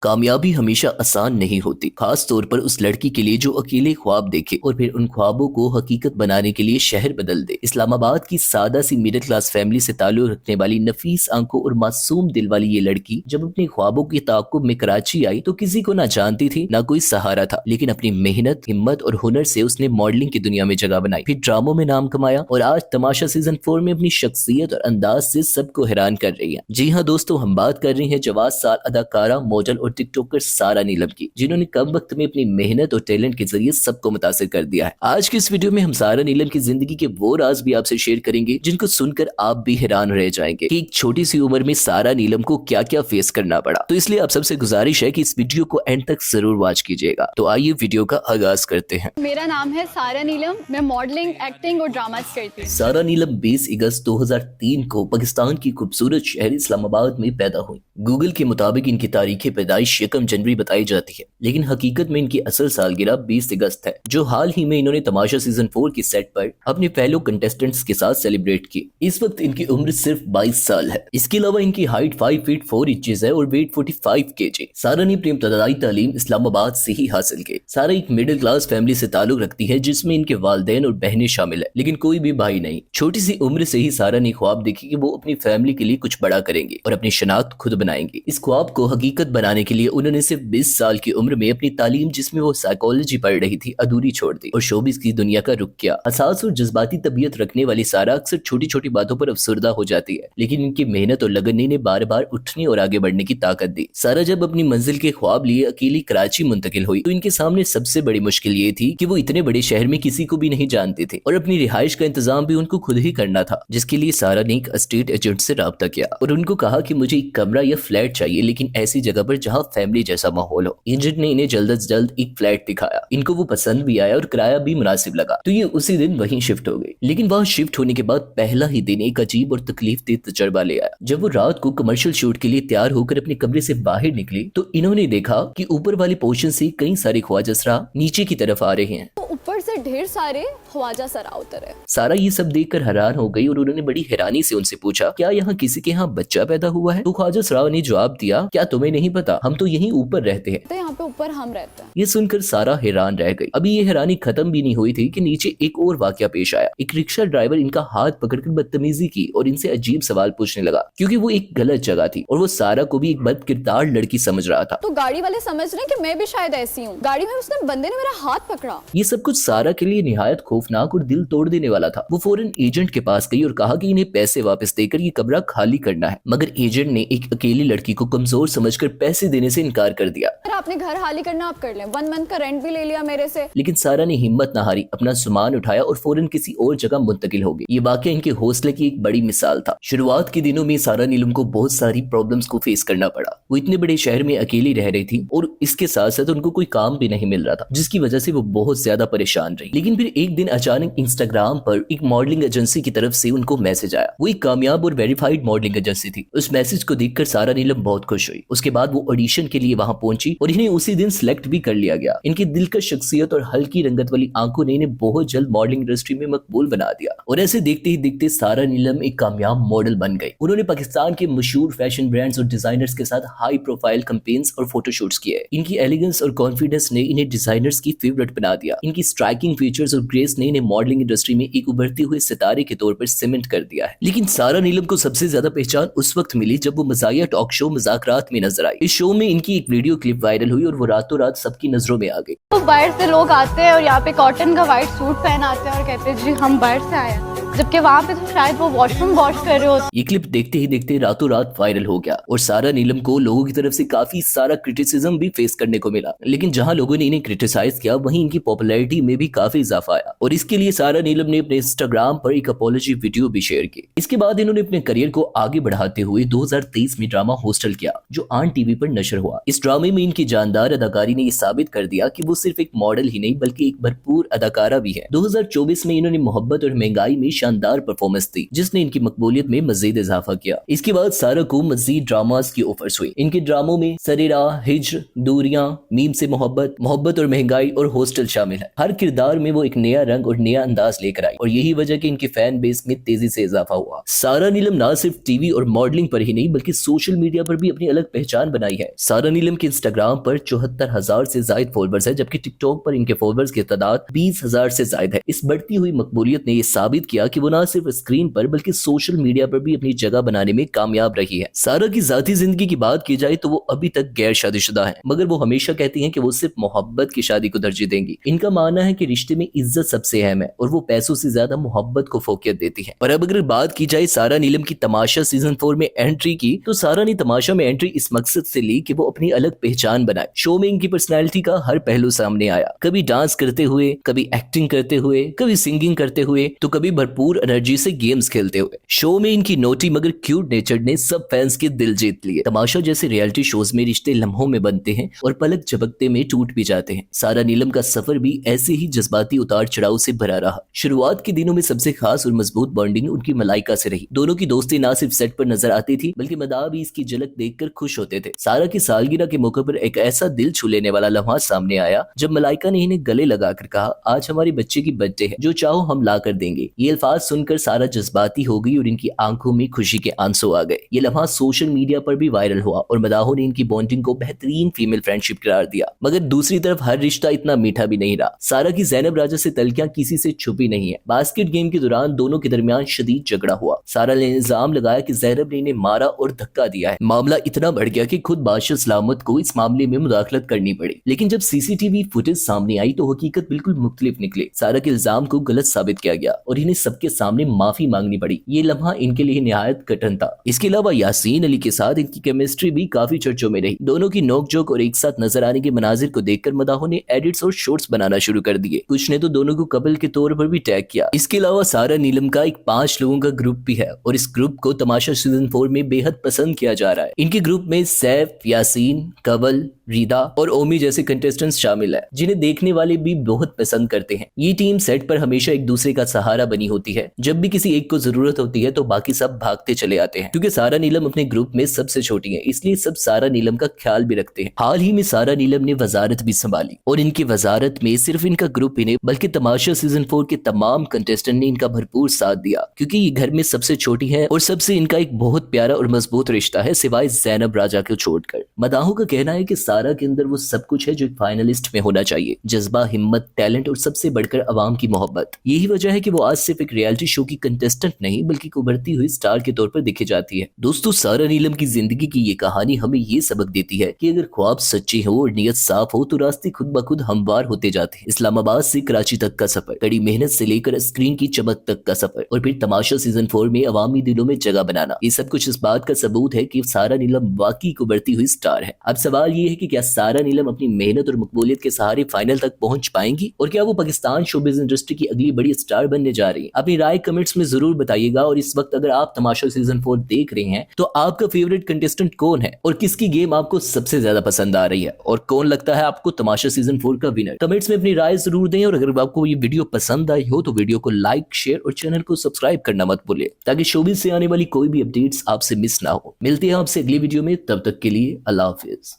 कामयाबी हमेशा आसान नहीं होती, खास तौर पर उस लड़की के लिए जो अकेले ख्वाब देखे और फिर उन ख्वाबों को हकीकत बनाने के लिए शहर बदल दे। इस्लामाबाद की सादा सी मिडिल क्लास फैमिली से ताल्लुक रखने वाली नफीस आंखों और मासूम दिल वाली ये लड़की जब अपने ख्वाबों के ताक़ुब में कराची आई तो किसी को ना जानती थी, ना कोई सहारा था, लेकिन अपनी मेहनत, हिम्मत और हुनर से उसने मॉडलिंग की दुनिया में जगह बनाई, फिर ड्रामों में नाम कमाया और आज तमाशा सीजन 4 में अपनी शख्सियत और अंदाज से सबको हैरान कर रही है। जी हाँ दोस्तों, हम बात कर रही है जवाब साल अदाकारा, मॉडल और टिकटॉकर सारा नीलम की, जिन्होंने कम वक्त में अपनी मेहनत और टैलेंट के जरिए सबको मुतासिर कर दिया है। आज की इस वीडियो में हम सारा नीलम की जिंदगी के वो राज भी आपसे शेयर करेंगे जिनको सुनकर आप भी हैरान रह जाएंगे कि एक छोटी सी उम्र में सारा नीलम को क्या क्या फेस करना पड़ा। तो इसलिए आप सबसे गुजारिश है कि इस वीडियो को एंड तक जरूर वॉच कीजिएगा। तो आइए वीडियो का आगाज करते हैं। मेरा नाम है सारा नीलम, मैं मॉडलिंग, एक्टिंग और ड्रामास करती हूँ। सारा नीलम 20 अगस्त 2003 को पाकिस्तान की खूबसूरत शहर इस्लामाबाद में पैदा हुई। गूगल के मुताबिक इनकी तारीख पैदाइश 1 जनवरी बताई जाती है, लेकिन हकीकत में इनकी असल सालगिरह 20 अगस्त है, जो हाल ही में इन्होंने तमाशा सीजन 4 की सेट पर अपने फेलो कंटेस्टेंट्स के साथ सेलिब्रेट की। इस वक्त इनकी उम्र सिर्फ 22 साल है। इसके अलावा इनकी हाइट 5 फीट 4 इंचेस है और वेट 45 kg। सारा ने अपनी इब्तदाई तालीम इस्लामाबाद से ही हासिल की। सारा एक मिडिल क्लास फैमिली से ताल्लुक रखती है जिसमें इनके वालिदैन और बहनें शामिल है, लेकिन कोई भी भाई नहीं। छोटी सी उम्र से ही सारा ने ख्वाब देखी कि वो अपनी फैमिली के लिए कुछ बड़ा करेंगे और अपनी शनाख्त खुद बनाएंगे। इस ख्वाब को हकीकत बनाने के लिए उन्होंने सिर्फ 20 साल की उम्र में अपनी तालीम, जिसमें वो साइकोलॉजी पढ़ रही थी, अधूरी छोड़ दी और शोबिस की दुनिया का रुख किया। हसास और जज्बाती तबीयत रखने वाली सारा अक्सर छोटी छोटी बातों पर अफसरदा हो जाती है, लेकिन इनकी मेहनत और लगन ने इन्हें बार बार उठने और आगे बढ़ने की ताकत दी। सारा जब अपनी मंजिल के ख्वाब लिए अकेली कराची मुंतकिल हुई तो इनके सामने सबसे बड़ी मुश्किल ये थी कि वो इतने बड़े शहर में किसी को भी नहीं जानते थे और अपनी रिहाइश का इंतजाम भी उनको खुद ही करना था, जिसके लिए सारा ने एक एस्टेट एजेंट से राब्ता किया और उनको कहा कि मुझे एक कमरा या फ्लैट चाहिए, लेकिन ऐसी जगह पर जहाँ फैमिली जैसा माहौल हो। एजेंट ने इन्हें जल्द से जल्द एक फ्लैट दिखाया। इनको वो पसंद भी आया और किराया भी मुनासिब लगा, तो ये उसी दिन वहीं शिफ्ट हो गई। लेकिन वहाँ शिफ्ट होने के बाद पहला ही दिन एक अजीब और तकलीफ दे तजर्बा ले आया। जब वो रात को कमर्शियल शूट के लिए तैयार होकर अपने कमरे से बाहर निकली तो इन्होंने देखा कि ऊपर वाले पोर्शन से कई सारे ख्वाजसरा नीचे की तरफ आ रहे हैं। ऊपर से ढेर सारे ख्वाजा सरा उतरे। सारा ये सब देखकर हैरान हो गई और उन्होंने बड़ी हैरानी से उनसे पूछा, क्या यहाँ किसी के यहाँ बच्चा पैदा हुआ है? तो ख्वाजा सरा ने जवाब दिया, क्या तुम्हें नहीं पता, हम तो यहीं ऊपर रहते हैं। तो यहाँ पे ऊपर हम रहते हैं। ये सुनकर सारा हैरान रह गई। अभी ये हैरानी खत्म भी नहीं हुई थी कि नीचे एक और वाकया पेश आया। एक रिक्शा ड्राइवर इनका हाथ पकड़कर बदतमीजी की और इनसे अजीब सवाल पूछने लगा, क्योंकि वो एक गलत जगह थी और वो सारा को भी एक बद किरदार लड़की समझ रहा था। तो गाड़ी वाले समझ रहे हैं कि मैं भी शायद ऐसी हूँ। गाड़ी में उसने बंदे ने मेरा हाथ पकड़ा। ये सब कुछ सारा के लिए निहायत खौफनाक और दिल तोड़ देने वाला था। वो फौरन एजेंट के पास गई और कहा कि इन्हें पैसे वापस देकर ये कमरा खाली करना है, मगर एजेंट ने एक अकेली लड़की को कमजोर समझकर पैसे देने से इनकार कर दिया। आपने घर खाली करना आप कर लें, 1 मंथ का रेंट भी ले लिया मेरे से। लेकिन सारा ने हिम्मत न हारी, अपना सामान उठाया और फौरन किसी और जगह मुंतकिल हो गई। ये वाकया इनके हौसले की एक बड़ी मिसाल था। शुरुआत के दिनों में सारा नीलम को बहुत सारी प्रॉब्लम्स को फेस करना पड़ा। वो इतने बड़े शहर में अकेली रह रही थी और इसके साथ साथ उनको कोई काम भी नहीं मिल रहा था, जिसकी वजह से वो बहुत ज्यादा परेशान रही। लेकिन फिर एक दिन अचानक इंस्टाग्राम पर एक मॉडलिंग एजेंसी की तरफ से उनको मैसेज आया। वो एक कामयाब और वेरीफाइड मॉडलिंग एजेंसी थी। उस मैसेज को देखकर सारा नीलम बहुत खुश हुई। उसके बाद वो ऑडिशन के लिए वहां पहुंची और इन्हें उसी दिन सिलेक्ट भी कर लिया गया। इनकी दिलकश शख्सियत और हल्की रंगत वाली आंखों ने इन्हें बहुत जल्द मॉडलिंग इंडस्ट्री में मकबूल बना दिया और ऐसे देखते ही देखते सारा नीलम एक कामयाब मॉडल बन गई। उन्होंने पाकिस्तान के मशहूर फैशन ब्रांड्स और डिजाइनर्स के साथ हाई प्रोफाइल कैंपेन्स और फोटोशूट्स किए। इनकी एलिगेंस और कॉन्फिडेंस ने इन्हें डिजाइनर्स की फेवरेट बना दिया। इनकी स्ट्राइकिंग फीचर्स और ग्रेस ने इन्हें मॉडलिंग इंडस्ट्री में एक उभरते हुए सितारे के तौर पर सीमेंट कर दिया है। लेकिन सारा नीलम को सबसे ज्यादा पहचान उस वक्त मिली जब वो मज़ाहिया टॉक शो मज़ाकरात में नजर आई। इस शो में इनकी एक वीडियो क्लिप वायरल हुई और वो रातों रात सबकी नजरों में आ गई। तो बाहर से लोग आते हैं और यहाँ पे कॉटन का व्हाइट सूट पहन आते हैं और कहते हैं जी हम बाहर से आए हैं, जबकि वहाँ पे तो शायद वो वॉशरूम वॉश कर रहे होते। ये क्लिप देखते ही देखते रातों रात वायरल हो गया और सारा नीलम को लोगों की तरफ से काफी सारा क्रिटिसिज्म भी फेस करने को मिला। लेकिन जहां लोगों ने इन्हें क्रिटिसाइज किया वहीं इनकी पॉपुलैरिटी में भी काफी इजाफा आया और इसके लिए सारा नीलम ने अपने इंस्टाग्राम पर एक अपॉलॉजी वीडियो भी शेयर की। इसके बाद इन्होंने अपने करियर को आगे बढ़ाते हुए 2023 में ड्रामा हॉस्टल किया, जो आन टीवी पर नशर हुआ। इस ड्रामे में इनकी जानदार अदाकारी ने यह साबित कर दिया कि वो सिर्फ एक मॉडल ही नहीं बल्कि एक भरपूर अदाकारा भी है। 2024 में इन्होंने मोहब्बत और महंगाई में शानदार परफॉर्मेंस दी जिसने इनकी मकबूलियत में मजीद इजाफा किया। इसके बाद सारा को मजीद ड्रामास की ऑफर्स हुई। इनके ड्रामों में सरेरा, हिज्र, दूरियां, मीम से मोहब्बत, मोहब्बत और महंगाई और हॉस्टल शामिल है। हर किरदार में वो एक नया रंग और नया अंदाज लेकर आई और यही वजह कि इनकी फैन बेस में तेजी से इजाफा हुआ। सारा नीलम ना सिर्फ टीवी और मॉडलिंग पर ही नहीं बल्कि सोशल मीडिया पर भी अपनी अलग पहचान बनाई है। सारा नीलम के इंस्टाग्राम पर 74,000 से ज्यादा फॉलोअर्स है, जबकि टिकटॉक पर इनके फॉलोअर्स की तादाद 20,000 से ज्यादा है। इस बढ़ती हुई मकबूलियत ने यह साबित किया कि वो ना सिर्फ स्क्रीन पर बल्कि सोशल मीडिया पर भी अपनी जगह बनाने में कामयाब रही है। सारा की जाती जिंदगी की बात की जाए तो वो अभी तक गैर शादीशुदा है, मगर वो हमेशा कहती हैं कि वो सिर्फ मोहब्बत की शादी को तरजीह देंगी। इनका मानना है कि रिश्ते में इज्जत सबसे अहम है और वो पैसों से ज्यादा मोहब्बत को फोकियत देती है। पर अब अगर बात की जाए सारा नीलम की तमाशा सीजन 4 में एंट्री की, तो सारा ने तमाशा में एंट्री इस मकसद से ली कि वो अपनी अलग पहचान बनाए। शो में इनकी पर्सनैलिटी का हर पहलू सामने आया, कभी डांस करते हुए, कभी एक्टिंग करते हुए, कभी सिंगिंग करते हुए, तो कभी भरपूर एनर्जी से गेम्स खेलते हुए। शो में इनकी नोटी मगर क्यूट नेचर ने सब फैंस के दिल जीत लिए। तमाशा जैसे रियलिटी शोज में रिश्ते लम्हों में बनते हैं और पलक झपकते में टूट भी जाते हैं। सारा नीलम का सफर भी ऐसे ही जज्बाती उतार चढ़ाव से भरा रहा। शुरुआत के दिनों में सबसे खास और मजबूत बॉन्डिंग उनकी मलाइका से रही। दोनों की दोस्ती ना सिर्फ सेट पर नजर आती थी बल्कि मदाह भी इसकी झलक देखकर खुश होते थे। सारा की सालगिरह के मौके पर एक ऐसा दिल छू लेने वाला लम्हा सामने आया जब मलाइका ने इन्हें गले लगाकर कहा, आज हमारे बच्चे की बर्थडे है, जो चाहो हम ला कर देंगे। ये अल्फाज सुनकर सारा जज्बाती हो गई और इनकी आंखों में खुशी के आंसू आ गए। ये लम्हा सोशल मीडिया पर भी वायरल हुआ और मदाहों ने इनकी बॉन्डिंग को बेहतरीन फीमेल फ्रेंडशिप करार दिया। मगर दूसरी तरफ हर रिश्ता इतना मीठा भी नहीं रहा। सारा की ज़ैनब राजा से तलकियां किसी से छुपी नहीं है। बास्केट गेम के दौरान दोनों के दरमियान शदीद झगड़ा हुआ। सारा ने इल्जाम लगाया कि ज़ैनब ने इन्हें मारा और धक्का दिया है। मामला इतना बढ़ गया कि खुद बादशाह सलामत को इस मामले में मुदाखलत करनी पड़ी। लेकिन जब सीसीटीवी फुटेज सामने आई तो हकीकत बिल्कुल मुख्तलिफ निकली। सारा के इल्जाम को गलत साबित किया गया और इन्हें सबके सामने माफी मांगनी पड़ी। ये लम्हा इनके लिए निहायत कठिन था। इसके अलावा यासीन अली के साथ इनकी केमिस्ट्री भी काफी चर्चों में रही। दोनों की नोकझोंक और एक साथ नजर आने के मनाजिर को देखकर मदाहों ने एडिट्स और शॉर्ट्स बनाना शुरू कर दिए। कुछ ने तो दोनों को कपल के तौर पर भी टैग किया। इसके अलावा सारा नीलम का एक 5 लोगों का ग्रुप भी है और इस ग्रुप को तमाशा सीजन 4 में बेहद पसंद किया जा रहा है। इनके ग्रुप में सैफ, यासीन, कवल, रीदा और ओमी जैसे कंटेस्टेंट्स शामिल है जिन्हें देखने वाले भी बहुत पसंद करते हैं। ये टीम सेट पर हमेशा एक दूसरे का सहारा बनी होती है। जब भी किसी एक को जरूरत होती है तो बाकी सब भागते चले आते हैं। क्योंकि सारा नीलम अपने ग्रुप में सबसे छोटी है, इसलिए सब सारा नीलम का ख्याल भी रखते हैं। हाल ही में सारा नीलम ने वजारत भी संभाली और इनकी वजारत में सिर्फ इनका ग्रुप ही नहीं बल्कि तमाशा सीजन 4 के तमाम कंटेस्टेंट ने इनका भरपूर साथ दिया। क्योंकि ये घर में सबसे छोटी है और सबसे इनका एक बहुत प्यारा और मजबूत रिश्ता है सिवाय ज़ैनब राजा को छोड़कर। मदाहों का कहना है कि सारा के अंदर वो सब कुछ है जो एक फाइनलिस्ट में होना चाहिए, जज्बा, हिम्मत, टैलेंट और सबसे बढ़कर अवाम की मोहब्बत। यही वजह है कि वो आज सिर्फ एक रियलिटी शो की कंटेस्टेंट नहीं बल्कि उभरती हुई स्टार के तौर पर दिखी जाती है। दोस्तों, सारा नीलम की जिंदगी की ये कहानी हमें ये सबक देती है कि अगर ख्वाब सच्चे हो और नियत साफ हो तो रास्ते खुद ब खुद हमवार होते जाते हैं। इस्लामाबाद से कराची तक का सफर, कड़ी मेहनत से लेकर स्क्रीन की चमक तक का सफर और फिर तमाशा सीजन 4 में अवामी दिलों में जगह बनाना, ये सब कुछ इस बात का सबूत है कि सारा नीलम वाकई को बढ़ती हुई स्टार है। अब सवाल ये है कि क्या सारा नीलम अपनी मेहनत और मकबूलियत के सहारे फाइनल तक पहुंच पाएंगी और क्या वो पाकिस्तान शोबिज़ इंडस्ट्री की अगली बड़ी स्टार बनने जा रही है? अपनी राय कमेंट्स में जरूर बताइएगा। और इस वक्त अगर आप तमाशा सीजन 4 देख रहे हैं तो आपका फेवरेट कंटेस्टेंट कौन है और किसकी गेम आपको सबसे ज्यादा पसंद आ रही है और कौन लगता है आपको तमाशा सीजन 4 का विनर? कमेंट्स में अपनी राय जरूर दें और अगर आपको ये वीडियो पसंद आई हो तो वीडियो को लाइक, शेयर और चैनल को सब्सक्राइब करना मत भूलिए ताकि शोबिज़ से आने वाली कोई भी अपडेट्स आपसे मिस ना हो। मिलते हैं आपसे अगली वीडियो में, तब तक के लिए अल्लाह हाफिज।